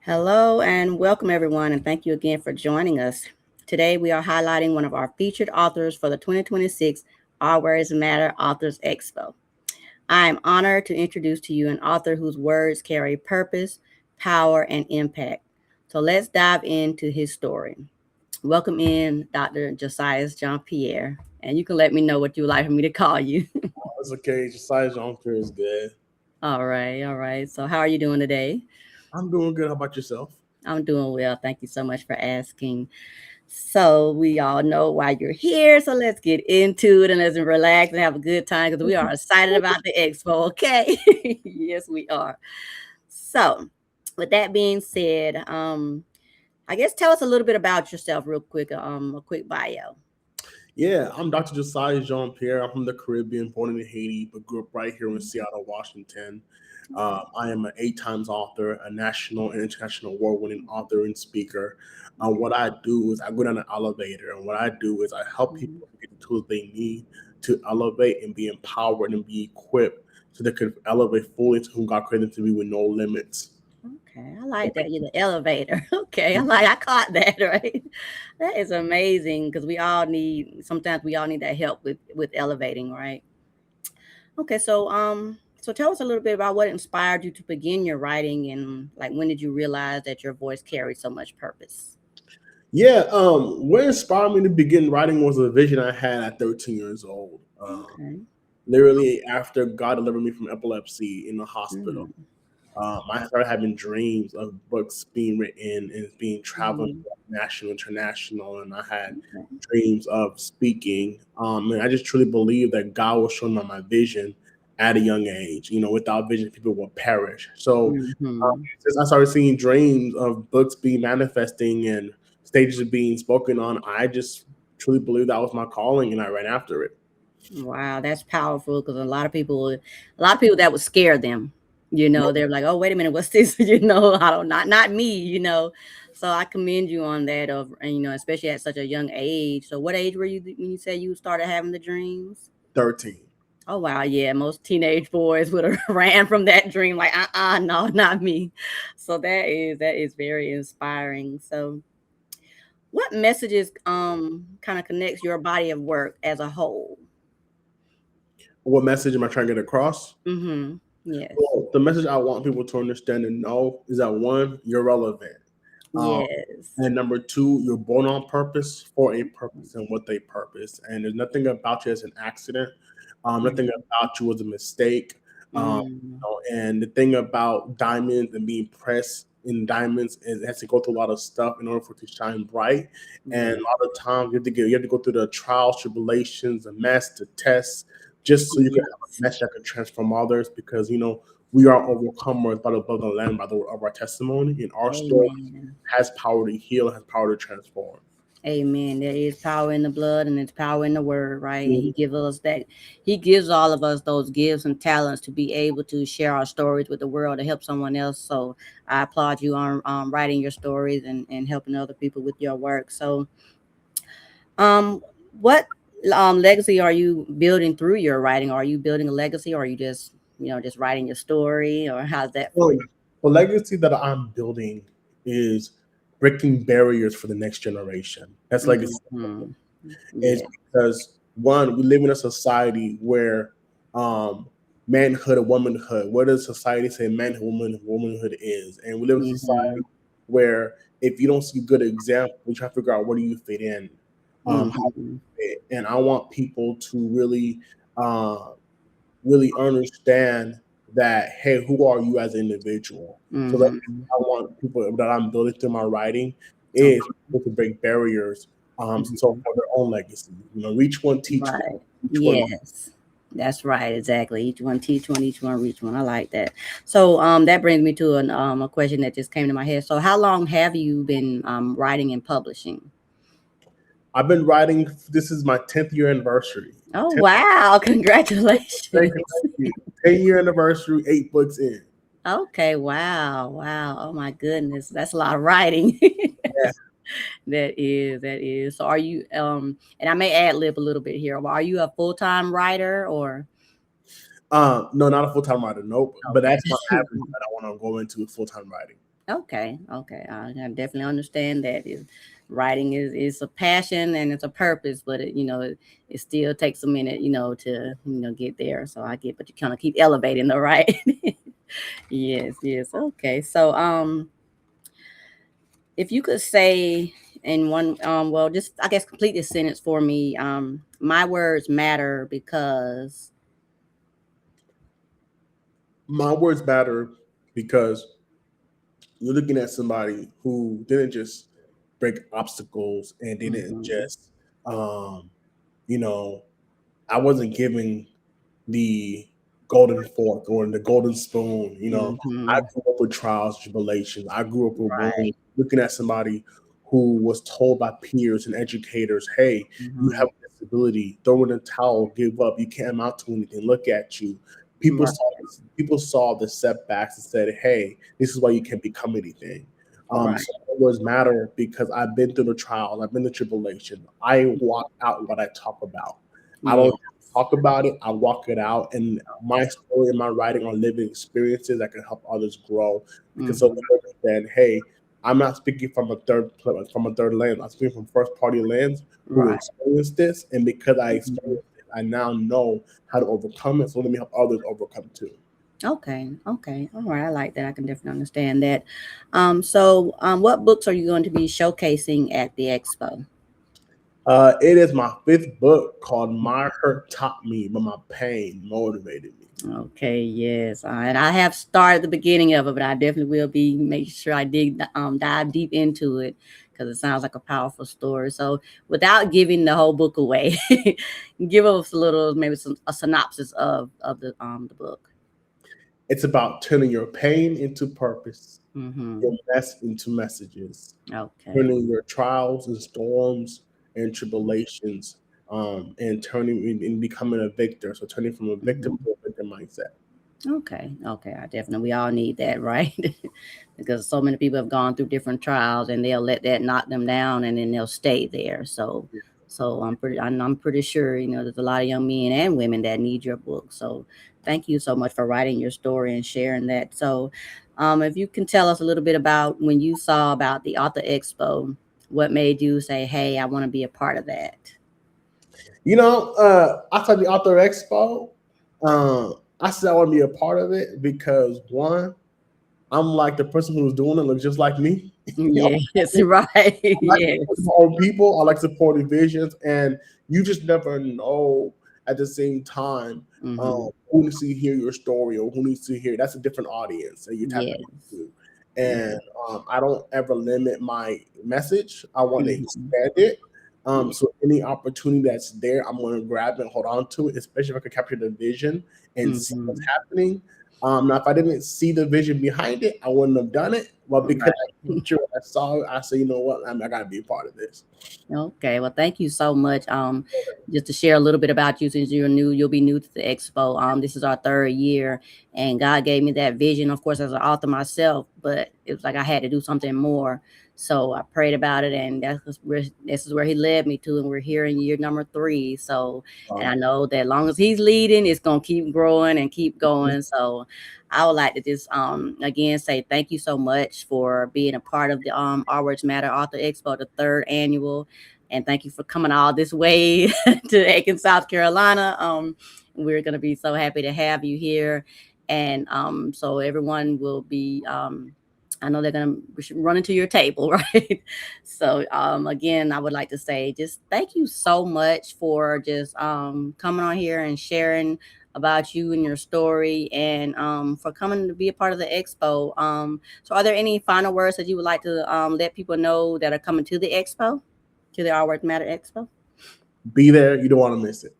Hello and welcome, everyone, and thank you again for joining us. Today, we are highlighting one of our featured authors for the 2026 Our Words Matter Authors Expo. I am honored to introduce to you an author whose words carry purpose, power, and impact. So let's dive into his story. Welcome in, Dr. Josias Jean-Pierre, and you can let me know what you would like for me to call you. It's okay. Josias Jean-Pierre is good. All right, all right. So, how are you doing today? I'm doing good. How about yourself? I'm doing well. Thank you so much for asking. So we all know why you're here. So let's get into it and let's relax and have a good time because we are excited about the expo. Okay. Yes, we are. So with that being said, I guess tell us a little bit about yourself real quick. A quick bio. Yeah, I'm Dr. Josias Jean-Pierre. I'm from the Caribbean, born in Haiti, but grew up right here in Seattle, Washington. I am an 8 times author, a national and international award-winning author and speaker. What I do is I go down an elevator, and what I do is I help people get the tools they need to elevate and be empowered and be equipped so they can elevate fully to whom God created them to be with no limits. Okay, I like that. You're the elevator. Okay, I caught that, right? That is amazing because sometimes we all need that help with elevating, right? Okay, so tell us a little bit about what inspired you to begin your writing and like when did you realize that your voice carried so much purpose? Yeah, what inspired me to begin writing was a vision I had at 13 years old. Okay. Literally after God delivered me from epilepsy in the hospital, Mm, I started having dreams of books being written and being traveling mm, national, international, and I had okay. dreams of speaking. And I just truly believe that God was showing me my vision at a young age. You know, without vision, people will perish. So Mm-hmm. since I started seeing dreams of books being manifesting and stages being spoken on, I just truly believe that was my calling, and I ran after it. Wow, that's powerful because a lot of people that would scare them. They're like, "Oh, wait a minute, what's this?" I don't not me. So I commend you on that and especially at such a young age. So what age were you when you said you started having the dreams? 13. Oh wow, yeah, most teenage boys would have ran from that dream like, no, not me. So that is very inspiring. So, what messages kind of connects your body of work as a whole? What message am I trying to get across? Mm-hmm. Yes. Well, the message I want people to understand and know is that one, you're relevant. Um, Yes. and number two, you're born on purpose for a purpose and with a purpose. And there's nothing about you as an accident. Nothing about you was a mistake. Mm-hmm. And the thing about diamonds and being pressed in diamonds is it has to go through a lot of stuff in order for it to shine bright. And Yeah. a lot of times you have to go through the trials, tribulations, the mess, the tests, just so you can have a Yes. message that can transform others. Because we are overcomers by the blood of the Lamb, by the word of our testimony, and our story Amen. has power to heal, has power to transform. Amen. There is power in the blood and there's power in the word, right? And Mhm. he gives us that. He gives all of us those gifts and talents to be able to share our stories with the world to help someone else. So I applaud you on writing your stories and helping other people with your work. So, um, what legacy are you building through your writing? Are you building a legacy, or are you just writing your story, or how's that for So you? the legacy that I'm building is breaking barriers for the next generation. That's legacy. Hmm. Is Yeah. because one, we live in a society where um, manhood and womanhood. What does society say manhood, womanhood is? And we live in a society Hmm. where if you don't see good example, we try to figure out where do you fit in, how do Hmm. you fit. And I want people to uh, really understand that, hey, who are you as an individual? So that Hmm. I want people that I'm building through my writing is Okay. to break barriers, so Mhm. for their own legacy. Reach one, teach one, Right. each one. Yes. That's right. Exactly. Each one teach one, each one reach one. I like that. So that brings me to a question that just came to my head. So how long have you been writing and publishing? I've been writing. This is my 10th year anniversary. Oh 10th, wow. thank Congratulations. you, thank you. 10-year anniversary, 8 books in. Okay, wow. Wow. Oh my goodness. That's a lot of writing. Yeah. That is. So are you and I may ad lib a little bit here. Are you a full-time writer or No, not a full time writer. Nope. But okay. that's my avenue that I want to go into full time writing. Okay, okay. I definitely understand that. Writing is a passion and it's a purpose, but it still takes a minute, to get there. So I get, but you kind of keep elevating, though, right? Yes, yes. Okay. So if you could say in one, well, just I guess complete this sentence for me. My words matter because. My words matter because you're looking at somebody who didn't just break obstacles and didn't Mhm, just, um, you know, I wasn't giving the golden fork or the golden spoon. I mhm. grew up with trials, tribulations. I grew up with Right. wounds. Looking at somebody who was told by peers and educators, "Hey, you have Mhm. a disability. Throw in the towel. Give up. You can't amount to anything. Look at you." People Right. saw people saw the setbacks and said, "Hey, this is why you can't become anything." Right. So it was matter because I've been through the trials. I've been through tribulation. I walk out what I talk about. I Yeah. don't talk about it, I walk it out. And my story and my writing are living experiences that can help others grow. Because so Mhm. they understand, hey, I'm not speaking from from a third lens. I'm speaking from first party lens who Right. experienced this. And because I Mhm. experienced it, I now know how to overcome it. So let me help others overcome too. Okay. Okay. All right. I like that. I can definitely understand that. So, what books are you going to be showcasing at the expo? It is my fifth book called My Hurt Taught Me, but my pain motivated me. Okay. Yes. And I have started the beginning of it, but I definitely will be make sure I dive deep into it because it sounds like a powerful story. So, without giving the whole book away, give us a little, maybe a synopsis of the book. It's about turning your pain into purpose, your Mm-hmm. mess into messages, Okay. turning your trials and storms and tribulations, and turning and becoming a victor. So turning from a victim Mm-hmm. to a victim mindset. Okay, okay. I definitely we all need that, right? Because so many people have gone through different trials and they'll let that knock them down and then they'll stay there. So I'm pretty sure, there's a lot of young men and women that need your book. So thank you so much for writing your story and sharing that. So if you can tell us a little bit about when you saw about the Author Expo, what made you say, "Hey, I want to be a part of that?" After the Author Expo, I said I want to be a part of it because one, I'm like the person who's doing it looks just like me. Yes, right. I like Yes. supporting people. I like supporting visions, and you just never know at the same time Mm-hmm. who needs to hear your story or who needs to hear. That's a different audience that you're tapping Yes. into, and I don't ever limit my message. I want to Mhm. expand it. Yeah. So any opportunity that's there, I'm going to grab and hold on to it, especially if I can capture the vision and see what's Mhm. happening. Now, if I didn't see the vision behind it, I wouldn't have done it. But because Right. I captured, I saw it, I said, you know what, I got to be a part of this. Okay. Well, thank you so much. Just to share a little bit about you since you'll be new to the expo. This is our third year, and God gave me that vision, of course, as an author myself, but it was like I had to do something more. So I prayed about it, and this is where He led me to, and we're here in year number 3. So, and I Um, know that as long as He's leading, it's gonna keep growing and keep going. So, I would like to just again say thank you so much for being a part of the Our Words Matter Author Expo, the third annual, and thank you for coming all this way to Aiken, South Carolina. We're gonna be so happy to have you here, and so everyone will be. I know they're gonna run into your table, right? So again, I would like to say just thank you so much for just coming on here and sharing about you and your story, and for coming to be a part of the expo. So are there any final words that you would like to let people know that are coming to the expo, to the Our Work Matter Expo? be there. You don't want to miss it.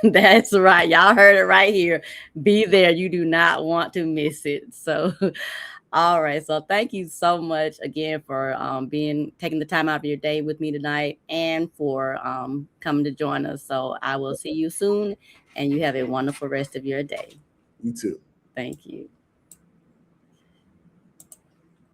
That's right. Y'all heard it right here. Be there. You do not want to miss it. So, all right. So, thank you so much again for being taking the time out of your day with me tonight and for coming to join us. So, I will see you soon, and you have a wonderful rest of your day. You too. Thank you.